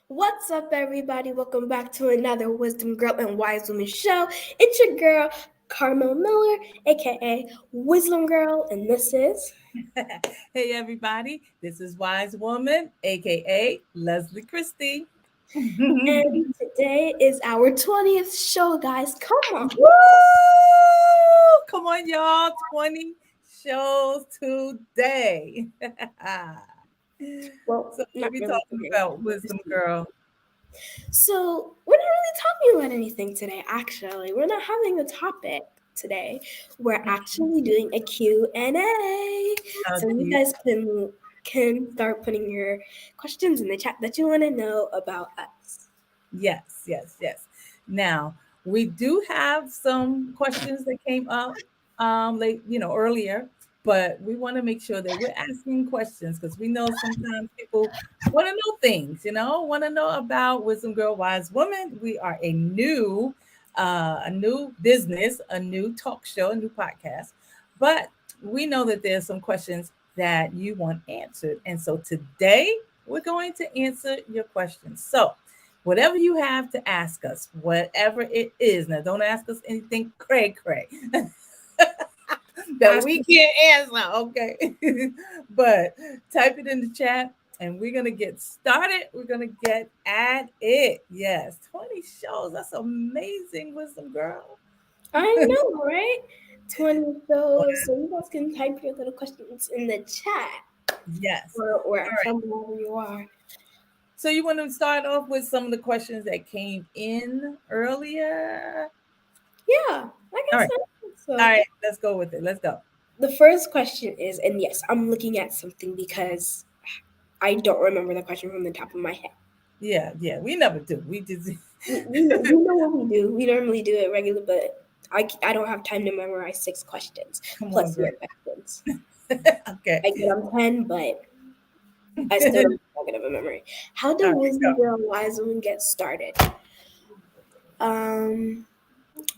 What's up, everybody? Welcome back to another Wisdom Girl and Wise Woman show. It's your girl, Carmel Miller, aka Wisdom Girl, and this is. Hey everybody, this is Wise Woman, aka Leslie Christie. And Woo! today is our 20th show, guys. Come on. Come on, y'all. 20 shows today. Well, So what not we really talking today. about, Wisdom Girl? So, we're not really talking about anything today, actually. We're not having a topic today. We're actually doing a Q&A. So, you Cute. guys can start putting your questions in the chat that you want to know about us. Yes. Now, we do have some questions that came up earlier, but we want to make sure that we're asking questions because we know sometimes people want to know things, want to know about Wisdom Girl Wise Woman. We are a new business, a new talk show, a new podcast, but we know that there's some questions that you want answered. And so today we're going to answer your questions. So whatever you have to ask us, whatever it is. Now, don't ask us anything cray that Ask we can't answer, okay? But type it in the chat and we're going to get started. We're going to get at it. Yes, 20 shows. That's amazing, Wisdom Girl. I know, right? 20 shows. So, you guys can type your little questions in the chat Yes. or All right. from wherever you are. So you want to start off with some of the questions that came in earlier? Yeah, I All guess right. All so. right. Let's go with it. Let's go. The first question is, and yes, I'm looking at something because I don't remember the question from the top of my head. Yeah. We never do. We just We know what we do. We normally do it regular, but I don't have time to memorize 6 questions come on, plus girl. your questions. Okay. I get them 10, but I still don't have that good of a memory. How All did right, Wisdom go. Girl Wise Woman get started? Um.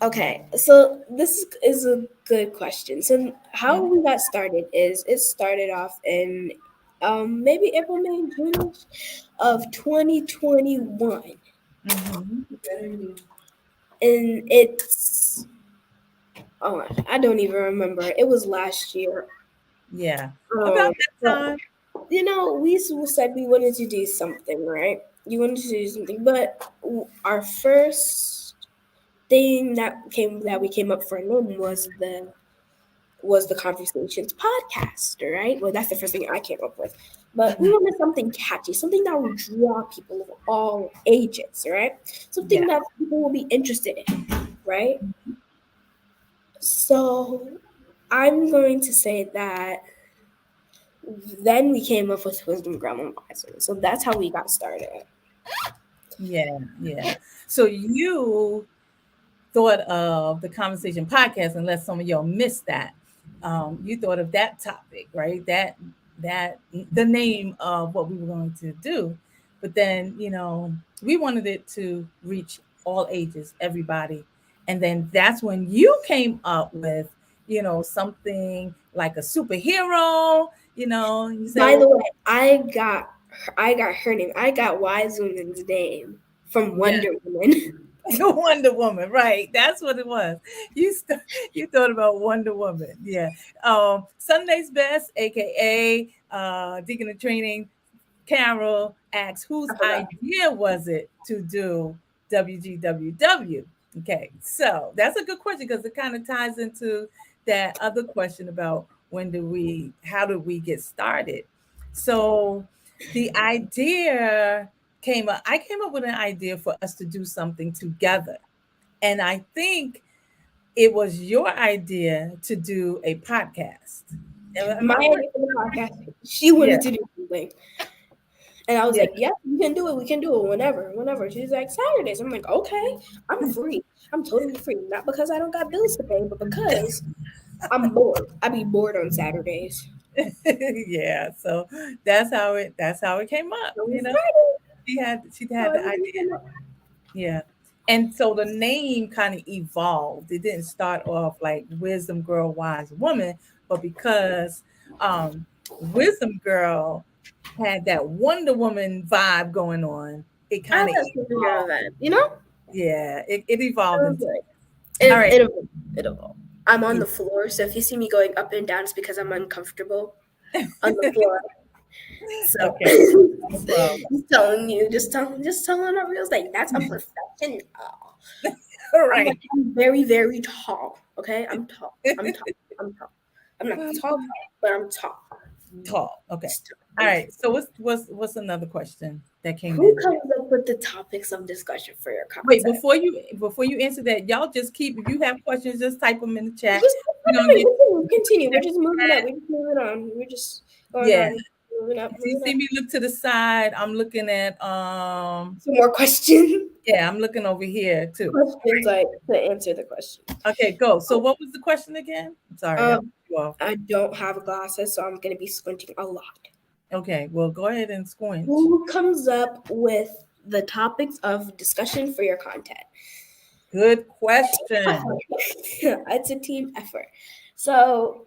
Okay, so this is a good question. So how Mhm, we got started is it started off in maybe April, May, June of 2021. mhm. And it's I don't even remember. It was last year. Yeah. About Um that but time. we said we wanted to do something, right? You wanted to do something, but our first thing that we came up for a name was the Conversations podcast, right? Well, that's the first thing I came up with. But we Mhm. wanted something catchy, something that would draw people of all ages, right? Something Yeah. that people will be interested in, right? So I'm going to say that then we came up with Wisdom Grandma Advisor. So that's how we got started. Yeah. So you thought of the conversation podcast, unless some of y'all missed that. You thought of that topic, right? That the name of what we were going to do. But then, we wanted it to reach all ages, everybody. And then that's when you came up with, something like a superhero, you said, By well, the way, I got her name. I got Wise Woman's name from yeah. Wonder Woman. Wonder Woman, right? That's what it was. You thought about Wonder Woman, yeah. Sunday's Best, aka Deacon of Training, Carol asks, whose I forgot. idea was it to do WGWW? Okay, so that's a good question because it kind of ties into that other question about how did we get started? So the idea I came up with an idea for us to do something together. And I think it was your idea to do a podcast. Am My I correct? idea for the podcast. She Yeah, wanted to do something, and I was yeah. like, "Yeah, we can do it. We can do it whenever." She's like, "Saturdays." I'm like, "Okay, I'm free. I'm totally free. Not because I don't got bills to pay, but because I'm bored. I be bored on Saturdays." Yeah, so that's how it came up, So we started. she had So the everything idea. came up. Yeah. And so the name kind of evolved. It didn't start off like Wisdom Girl Wise Woman, but because Wisdom Girl had that Wonder Woman vibe going on, it I kind had of that superhero evolved. vibe, you know? Yeah, it evolved It was into. like, All right. it evolved. It evolved. I'm on Yeah. the floor, so if you see me going up and down, it's because I'm uncomfortable on the floor. So Okay. No problem. just telling our real like that's unprofessional. All I'm like right. I'm very, very tall. Okay, I'm tall. I'm tall. I'm tall. I'm not tall, but I'm tall. Tall. Okay. Just tall. All I'm right. tall. So what's another question that came Who in? comes up with the topics of discussion for your Wait, content? before you answer that, y'all just keep, if you have questions, just type them in the chat. Just We're gonna get continue. We're just moving up. We're just moving on. We're just going yeah. on. Moving up, If you moving see up. me look to the side, I'm looking at Some more questions. yeah, I'm looking over here too. Questions like to answer the question. Okay, go. So what was the question again? I'm sorry, I cut Um, you off. I don't have glasses, so I'm gonna be squinting a lot. Okay, well go ahead and squinch. Who comes up with the topics of discussion for your content? Good question. It's a team effort. So,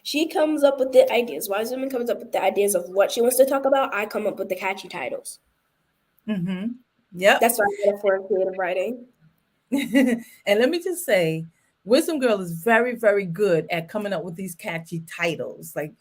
she comes up with the ideas. Wise woman comes up with the ideas of what she wants to talk about. I come up with the catchy titles. Mm-hmm. Yep. That's what I get for creative writing. And let me just say, Wisdom Girl is very, very good at coming up with these catchy titles. Like,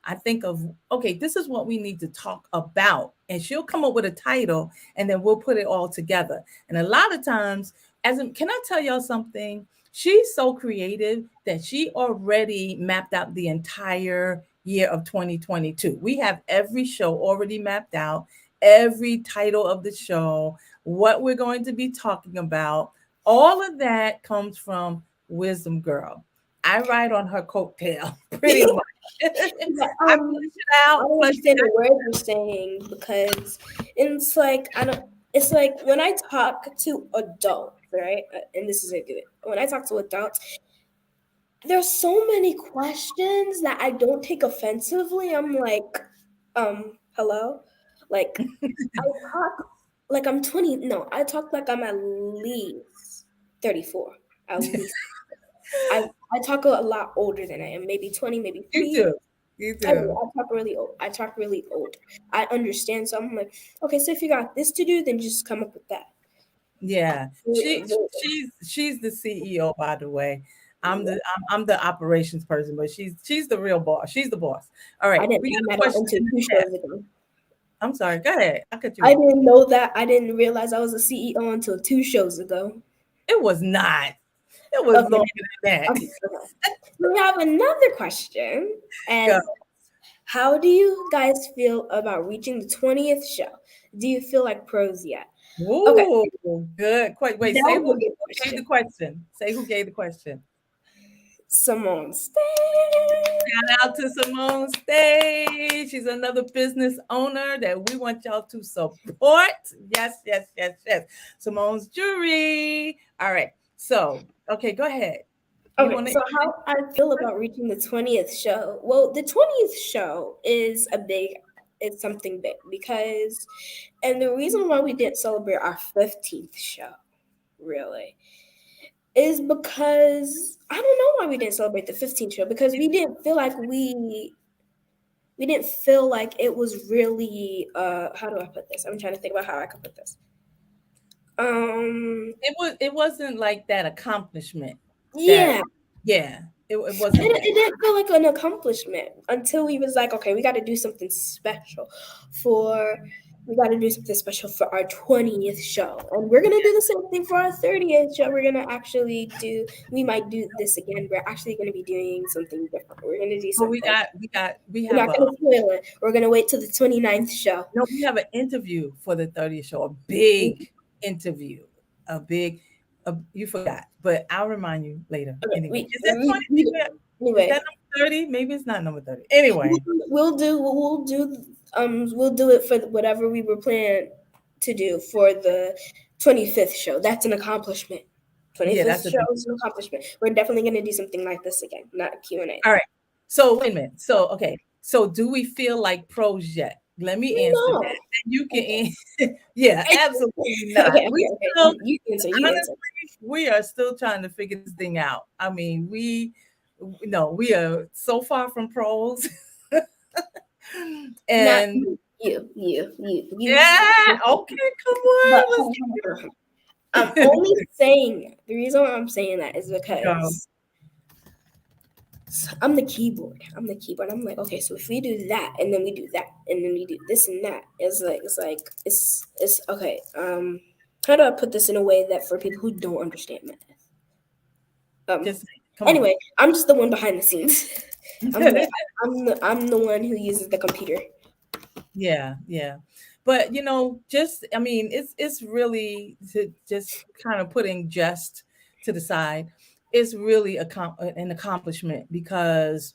I think of, okay, this is what we need to talk about. And she'll come up with a title and then we'll put it all together. And a lot of times, can I tell y'all something? She's so creative that she already mapped out the entire year of 2022. We have every show already mapped out, every title of the show, what we're going to be talking about. All of that comes from Wisdom Girl. I ride on her coattail pretty much. Yeah, I flush it I out, don't flush it understand the words you're saying because it's like I don't. It's like when I talk to adults, right? And this is a good. When I talk to adults, there's so many questions that I don't take offensively. I'm like, hello, like I talk like I'm 20. No, I talk like I'm at least 34. At least I I talk a lot older than I am. Maybe 20, maybe You 3. do. You I do. do. I talk really old. I talk really old. I understand. So I'm like, okay, so if you got this to do, then just come up with that. Yeah. She Really. she's the CEO, by the way. I'm the operations person, but she's the real boss. She's the boss. All I right. didn't We got find a that out question until in the 2 chat. shows ago. I'm sorry. Go ahead. I cut you I off. didn't know that. I didn't realize I was a CEO until 2 shows ago. It was not. It was Okay, longer than that. okay. We have another question, Go. and how do you guys feel about reaching the 20th show? Do you feel like pros yet? Okay, Ooh, good. Wait, that say was a good who gave question. the question. Say who gave the question. Simone, stay. Shout out to Simone Stage. She's another business owner that we want y'all to support. Yes, yes, yes, yes. Simone's Jewelry. All right. So, okay, go ahead. You Okay, want to? so how I feel about reaching the 20th show? Well, the 20th show is it's something big because, and the reason why we didn't celebrate our 15th show, really, is because I don't know why we didn't celebrate the 15th show because we didn't feel like it was really, how do I put this? I'm trying to think about how I could put this. Um, It wasn't like that accomplishment. That yeah, yeah, it wasn't that. it didn't feel like an accomplishment until he was like, okay, we got to do something special for we got to do something special for our 20th show, and we're gonna do the same thing for our 30th show. We're gonna actually do. We might do this again. We're actually gonna be doing something different. We're gonna do But something. we We're have not a gonna spoil it. We're gonna wait till the 29th show. no, we have an interview for the 30th show, a big interview, a big. You forgot, but I'll remind you later. Okay, Anyway, is that 20? Is anyway. that number 30? Maybe it's not number 30. Anyway, We'll do it for whatever we were planning to do for the 25th show. That's an accomplishment. yeah, 25th that's a show big. is an accomplishment. We're definitely going to do something like this again, not a Q&A. All right. So wait a minute. So okay. So do we feel like pros yet? Let me answer that. No. Then you can Okay. yeah, Okay, absolutely not. We okay. still You answer. You answer. honestly, we are still trying to figure this thing out. I mean, we are so far from pros. Not And you. Yeah. Okay. Come But on. Let's I'm get only saying the reason why I'm saying that is go. because I'm the keyboard. I'm the keyboard. I'm like, okay, so if we do that and then we do that and then we do this and that, it's okay. How do I put this in a way that for people who don't understand math? Um. Just come on. Anyway, I'm just the one behind the scenes. I'm the I'm the one who uses the computer. Yeah, yeah. But just I mean, it's really to just kind of putting jest to the side. It's really an accomplishment because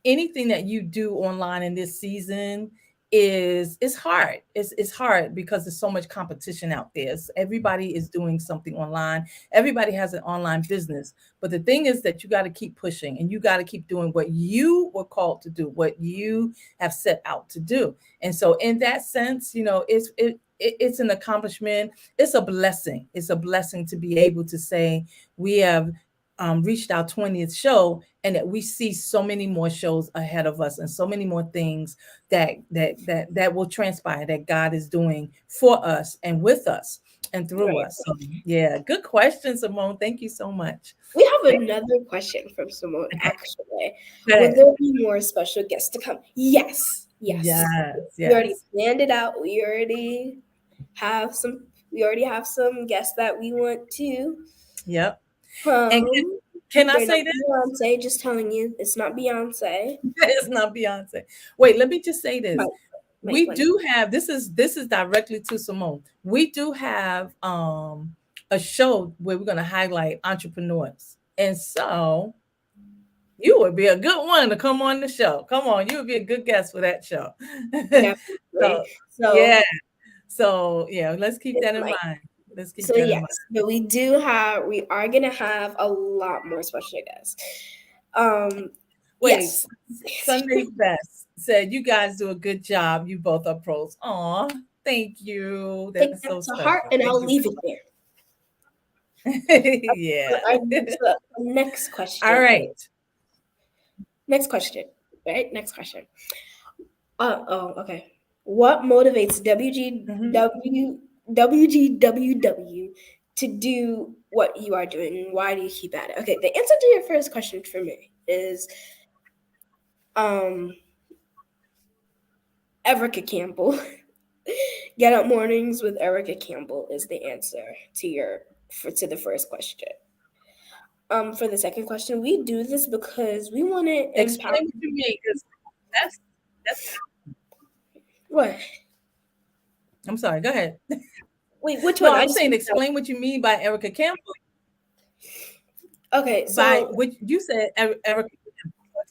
anything that you do online in this season is it's hard. It's hard because there's so much competition out there. Everybody is doing something online. Everybody has an online business. But the thing is that you got to keep pushing and you got to keep doing what you were called to do, what you have set out to do. And so in that sense, it's an accomplishment. It's a blessing. It's a blessing to be able to say we have reached our 20th show and that we see so many more shows ahead of us and so many more things that will transpire that God is doing for us and with us and through Right. us. So yeah, good question, Simone. Thank you so much. We have another question from Simone. Okay, Actually, will good. there be more special guests to come? Yes, yes. Yes, We already yes. planned it out. Have some. We already have some guests that we want to. Yep. And Um, can I they're not say this? Beyonce. Just telling you, it's not Beyonce. It's not Beyonce. Wait, let me just say this. Might, might We one. do have this is directly to Simone. We do have a show where we're going to highlight entrepreneurs. And so you would be a good one to come on the show. Come on, you would be a good guest for that show. Definitely. So So yeah. So yeah, let's keep it's that in like mind. Let's keep so that in yes, mind. but we are gonna have a lot more special guests. Um, Wait, yes. Sunday's best said you guys do a good job. You both are pros. Aw, thank you. That's Take so that to special. heart, and Thank I'll you leave it there. yeah. I so next All question is right. next question. Right? Next question. Okay. What motivates Mhm. WGWW to do what you are doing? And why do you keep at it? Okay, the answer to your first question for me is um Erica Campbell. Get up mornings with Erica Campbell is the answer to the first question. For the second question, we do this because we want to empower. Explain what you mean, because that's What? I'm sorry, go ahead. Wait, which No, one? I I'm just saying explain what you mean by Erica Campbell. okay. By So what you said, Erica Campbell.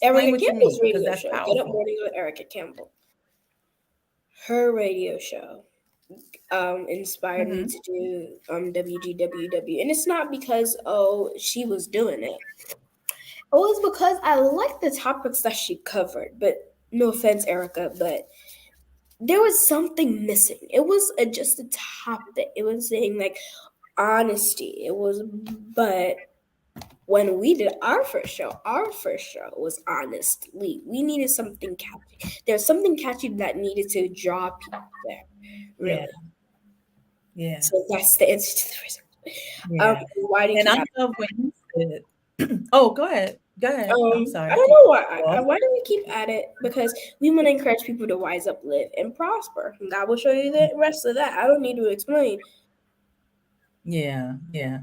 Explain Erica what you Campbell's mean, because radio that's show. Get up powerful. mornings with Erica Campbell. Her radio show inspired me Hmm. to do WGWW, and it's not because oh she was doing it. It was because I liked the topics that she covered. But no offense, Erica, but there was something missing. It was just a topic. It was saying like honesty. It was, but when we did our first show was honestly. We needed something catchy. There's something catchy that needed to draw people there, Yeah, really. yeah, So that's the answer to the first. yeah. Why do you And keep I asking? love when you said, "Oh, go ahead, go ahead." I'm I sorry, don't keep know you off. why do we keep at it? Because we want to encourage people to wise up, live, and prosper. And God will show you the rest of that. I don't need to explain. Yeah, yeah.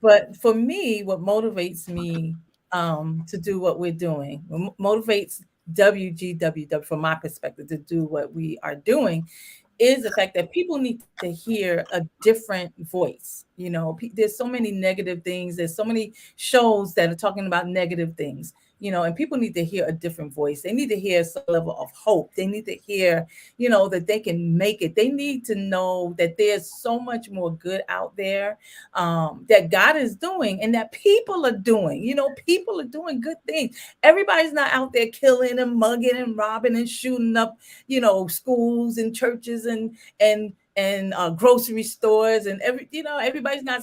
But for me, what motivates me to do what we're doing, what motivates WGWW from my perspective to do what we are doing is the fact that people need to hear a different voice. There's so many negative things. There's so many shows that are talking about negative things. And people need to hear a different voice. They need to hear some level of hope. They need to hear, that they can make it. They need to know that there's so much more good out there that God is doing and that people are doing. People are doing good things. Everybody's not out there killing and mugging and robbing and shooting up schools and churches and grocery stores and everybody's not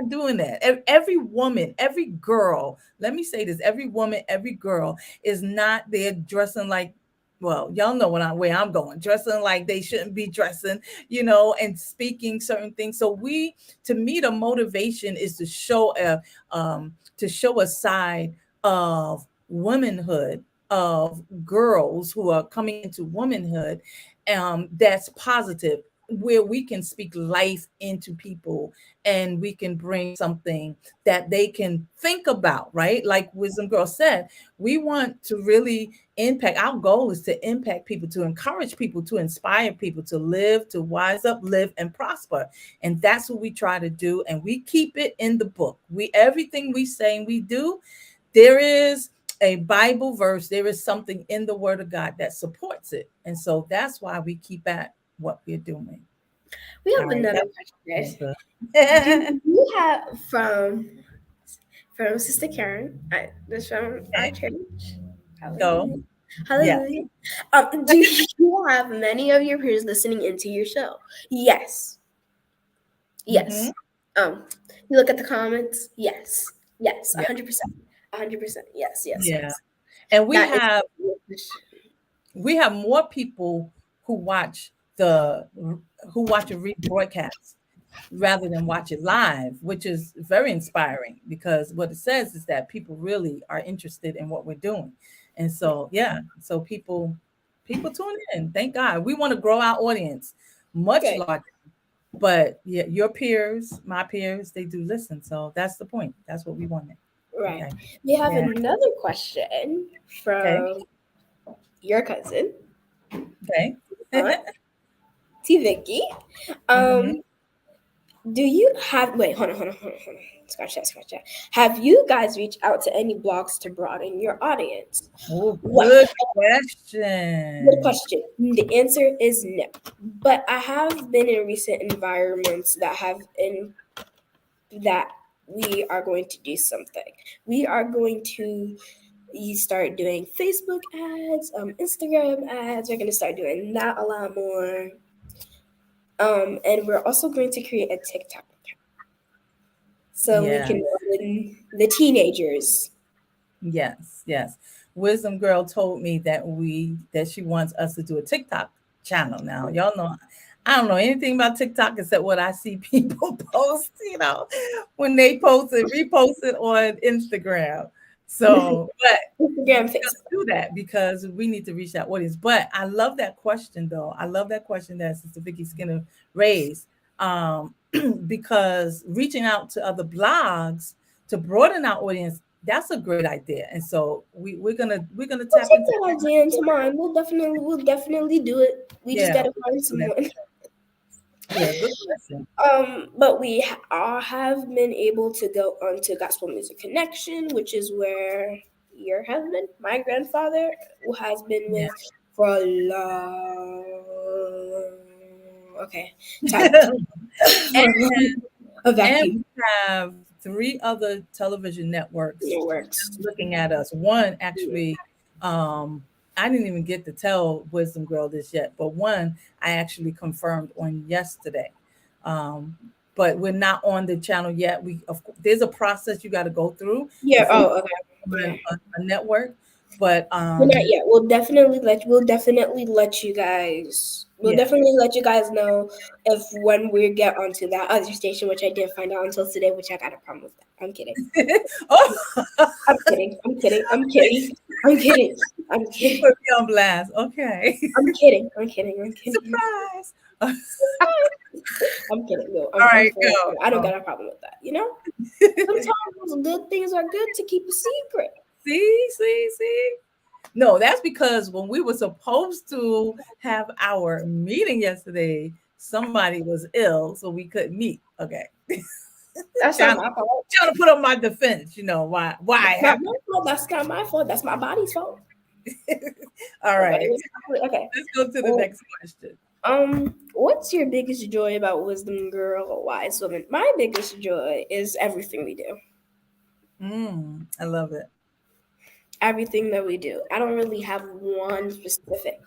doing that. Every woman, every girl, let me say this, every woman, every girl is not there dressing like well, y'all know where I'm going, dressing like they shouldn't be dressing, and speaking certain things. So to me, the motivation is to show a side of womanhood, of girls who are coming into womanhood, that's positive, where we can speak life into people, and we can bring something that they can think about, right? Like Wisdom Girl said, we want to really impact. Our goal is to impact people, to encourage people, to inspire people to live, to wise up, live, and prosper. And that's what we try to do. And we keep it in the book. Everything we say and we do, there is a Bible verse, there is something in the Word of God that supports it. And so that's why we keep at what we're doing. We All have right. another That's question, guys. Do good. you have from Sister Karen? This from our church. Go. Hallelujah. Yeah. Hallelujah. Do you have many of your peers listening into your show? Yes. Hmm. Yes. Um, you look at the comments. Yes. Yes. Yeah. 100%. 100%. Yes. Yes. Yeah. Yes. And That is. we have more people who watch the who watch a rebroadcast rather than watch it live, which is very inspiring, because what it says is that people really are interested in what we're doing. And so, yeah, so people tune in. Thank God. We want to grow our audience much Okay. larger. But yeah, your peers, my peers, they do listen. So that's the point. That's what we wanted. Right. Okay. We have Yeah. another question Okay. from your cousin, Okay. Aunt T. Vicky. Hmm. Um, do you have wait, hold on. Scratch that, scratch that. Have you guys reached out to any blogs to broaden your audience? Oh, Well, good good question. question. The answer is no. But I have been in recent environments that we are going to do something. We are going to start doing Facebook ads, Instagram ads. We're going to start doing that a lot more. And we're also going to create a TikTok account so we Yeah. can win the teenagers. Yes, yes. Wisdom Girl told me that she wants us to do a TikTok channel now. Y'all know I don't know anything about TikTok except what I see people post, when they post it, repost it on Instagram. So, but Instagram, we're gonna Facebook. do that because we need to reach that audience. But I love that question though. I love that question that Sister Vicky Skinner raised. Because reaching out to other blogs to broaden our audience, that's a great idea. And so we're gonna We'll tap take into that idea into mind. We'll definitely do it. We just yeah, gotta find do that. someone. Yeah, good question. But we all have been able to go onto Gospel Music Connection, which is where your husband, my grandfather, who has been Yeah. with for a long, okay, time, for and a and vacuum. we have three other television networks It works. looking at us. One actually, um, I didn't even get to tell Wisdom Girl this yet, but one I actually confirmed on yesterday. Um, but we're not on the channel yet. There's a process you got to go through Yeah. before Oh, okay. you're on Okay. a network. But But not yet. We'll definitely let you guys. We'll yeah. definitely let you guys know if when we get onto that other station, which I didn't find out until today, which I got a problem with that. I'm kidding. Oh, I'm kidding. I'm kidding. I'm kidding. I'm kidding. I'm you kidding. put me on blast. Okay. I'm kidding. I'm kidding. I'm kidding. Surprise. I'm kidding. No, All I'm right, for go. I don't got a problem with that. Sometimes good things are good to keep a secret. See. No, that's because when we were supposed to have our meeting yesterday, somebody was ill, so we couldn't meet. Okay. That's not trying, my fault. trying to put on my defense, why it That's not happened. my fault. That's not my fault. That's my body's fault. All But it right. was okay. Let's go to the Well, next question. what's your biggest joy about Wisdom Girl or Wise Woman? My biggest joy is everything we do. I love it. Everything that we do. I don't really have one specific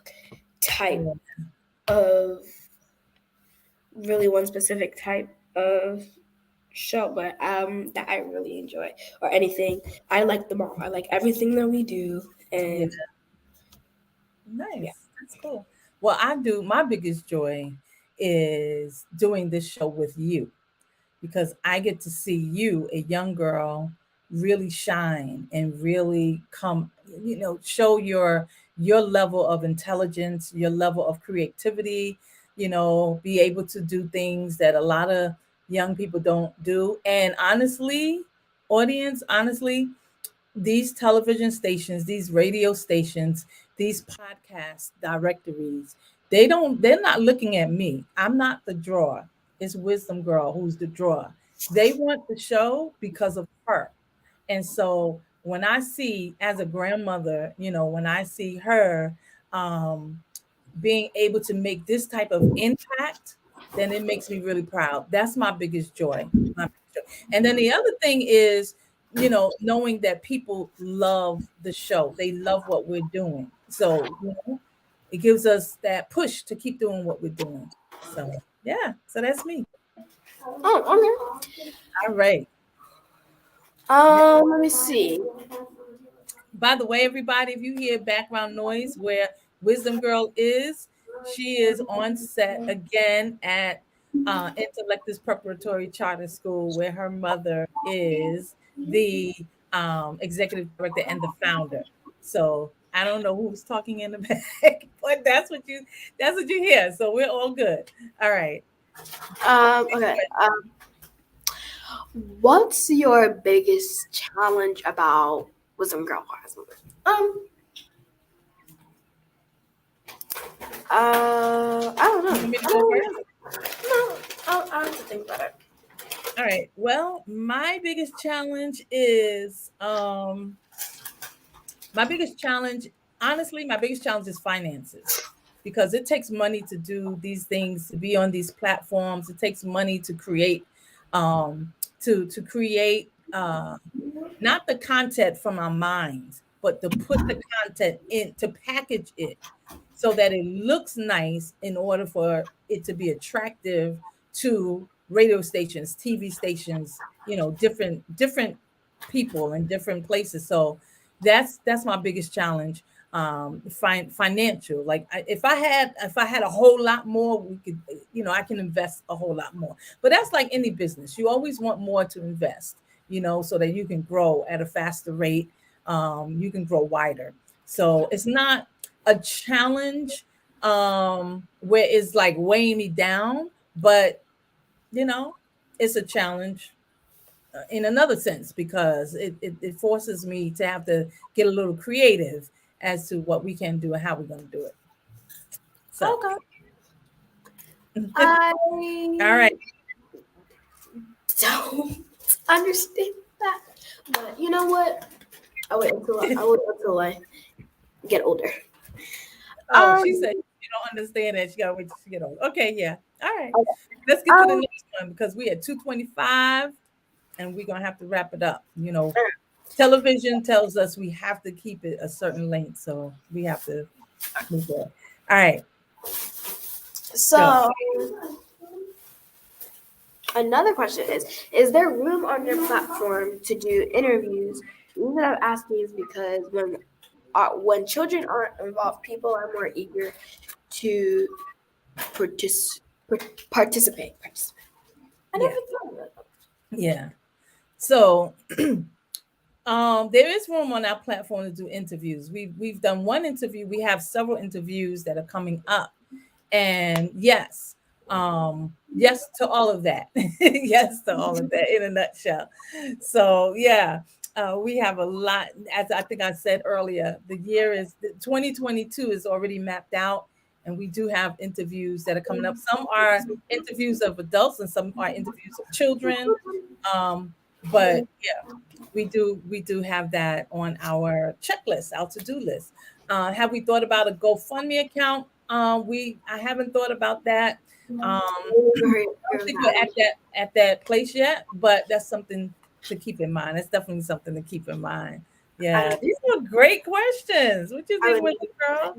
type Yeah. of one specific type of show, but that I really enjoy or anything. I like them all. I like everything that we do, Yeah. and Yeah. Nice. That's cool. Well, I do. My biggest joy is doing this show with you because I get to see you, a young girl, really shine and really come, show your level of intelligence, your level of creativity, be able to do things that a lot of young people don't do. And honestly, audience, honestly, these television stations, these radio stations, these podcast directories, they're not looking at me. I'm not the drawer. It's Wisdom Girl who's the drawer. They want the show because of her. And so when I see, as a grandmother, when I see her um being able to make this type of impact, then it makes me really proud. That's my biggest joy. My biggest joy. And then the other thing is, knowing that people love the show. They love what we're doing. So, it gives us that push to keep doing what we're doing. So, yeah. So that's me. Oh, okay. All right. Let me see. By the way, everybody, if you hear background noise where Wisdom Girl is, she is on set again at Intellectus Preparatory Charter School, where her mother is the executive director and the founder. So I don't know who's talking in the back, but that's what you hear. So we're all good. All right. Okay. What's your biggest challenge about Wisdom Girl class? Um, I don't You want know. me to I go don't first? know. No, I'll have to think about it. All right. Well, my biggest challenge, honestly, my biggest challenge is finances because it takes money to do these things, to be on these platforms. It takes money to create, not the content from our minds, but to put the content in, to package it so that it looks nice in order for it to be attractive to radio stations, TV stations, different people in different places. So that's my biggest challenge. Financial. Like if I had a whole lot more, we could, I can invest a whole lot more. But that's like any business. You always want more to invest, so that you can grow at a faster rate. You can grow wider. So it's not a challenge where it's like weighing me down, but you know, it's a challenge in another sense because it forces me to have to get a little creative as to what we can do and how we're going to do it. So, Okay. all I right. don't understand that, but you know what? I wait until I get older. Oh, Um. she said you don't understand that. She got to wait till she get old. Okay, yeah. All right. Okay. Let's get to the Um. next one because we at 2:25 and we're going to have to wrap it up. Television tells us we have to keep it a certain length, so we have to move on. All right, go. So another question is there room on your platform to do interviews? The reason I'm asking is because when children aren't involved, people are more eager to partic- participate. I never Yeah, thought of it. yeah. So there is room on our platform to do interviews. We've done one interview. We have several interviews that are coming up, and yes to all of that. Yes to all of that in a nutshell. So yeah, we have a lot. As I think I said earlier, the year is 2022 is already mapped out, and we do have interviews that are coming up. Some are interviews of adults, and some are interviews of children. But yeah, we do have that on our checklist, our to-do list. Have we thought about a GoFundMe account? I haven't thought about that. I don't think we're at that place yet, but that's something to keep in mind. That's definitely something to keep in mind. I Yeah, mean, these were great questions. What you I think, mean, with the girl?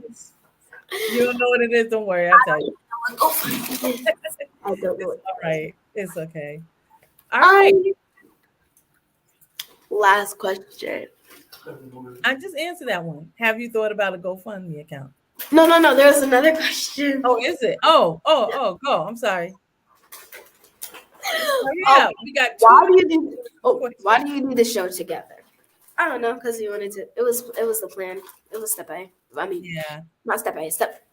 You don't know what it is. Don't worry, I'll tell you. I don't know It's what all that is. right. It's okay. All right. Um, last question. I just answered that one. Have you thought about a GoFundMe account? No, no, no. There was another question. Oh, is it? Oh, go. I'm sorry. Oh, Um, yeah, we got why two do you do? Oh, why questions. do you do the show together? I don't know, because we wanted to. It was the plan. It was step A. I mean, Yeah, not step A.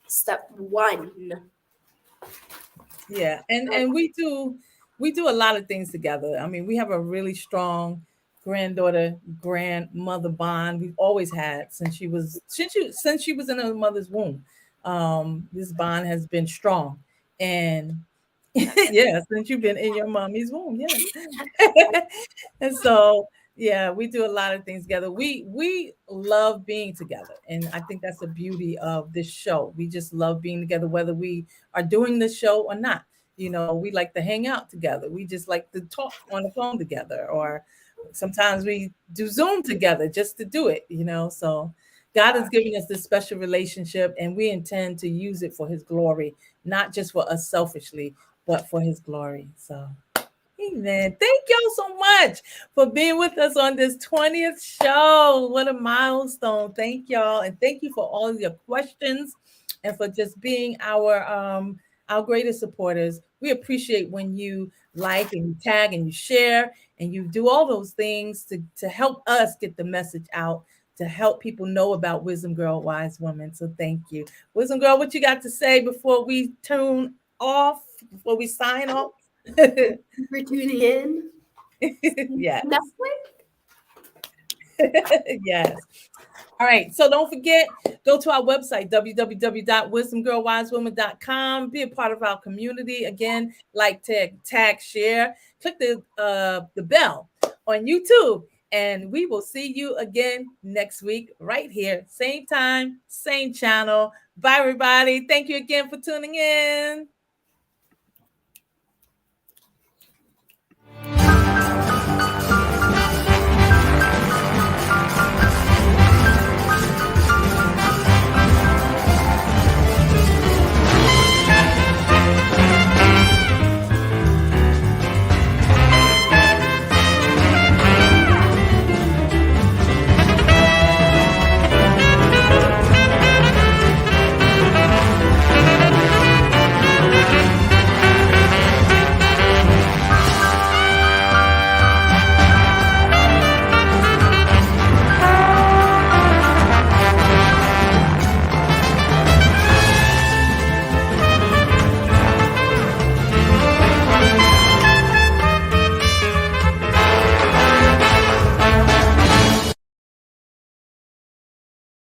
Step one. yeah, and we do a lot of things together. I mean, we have a really strong granddaughter grandmother bond. We've always had since she was in her mother's womb. This bond has been strong, and That's yeah, since you've been in your mommy's womb, yes. And so yeah, we do a lot of things together. We love being together, and I think that's the beauty of this show. We just love being together, whether we are doing this show or not. We like to hang out together. We just like to talk on the phone together, or sometimes we do Zoom together just to do it. So God has given us this special relationship, and we intend to use it for His glory, not just for us selfishly, but for His glory. So amen. Thank y'all so much for being with us on this 20th show. What a milestone. Thank y'all. And thank you for all of your questions and for just being our greatest supporters. We appreciate when you like and you tag and you share and you do all those things to help us get the message out, to help people know about Wisdom Girl Wise Woman. So thank you. Wisdom Girl, what you got to say before we tune off, before we sign off? for tuning in. Yes. Netflix. Yes. All right. So don't forget, go to our website, www.wisdomgirlwisewoman.com. Be a part of our community. Again, like, tag, share. Click the bell on YouTube. And we will see you again next week, right here. Same time, same channel. Bye, everybody. Thank you again for tuning in.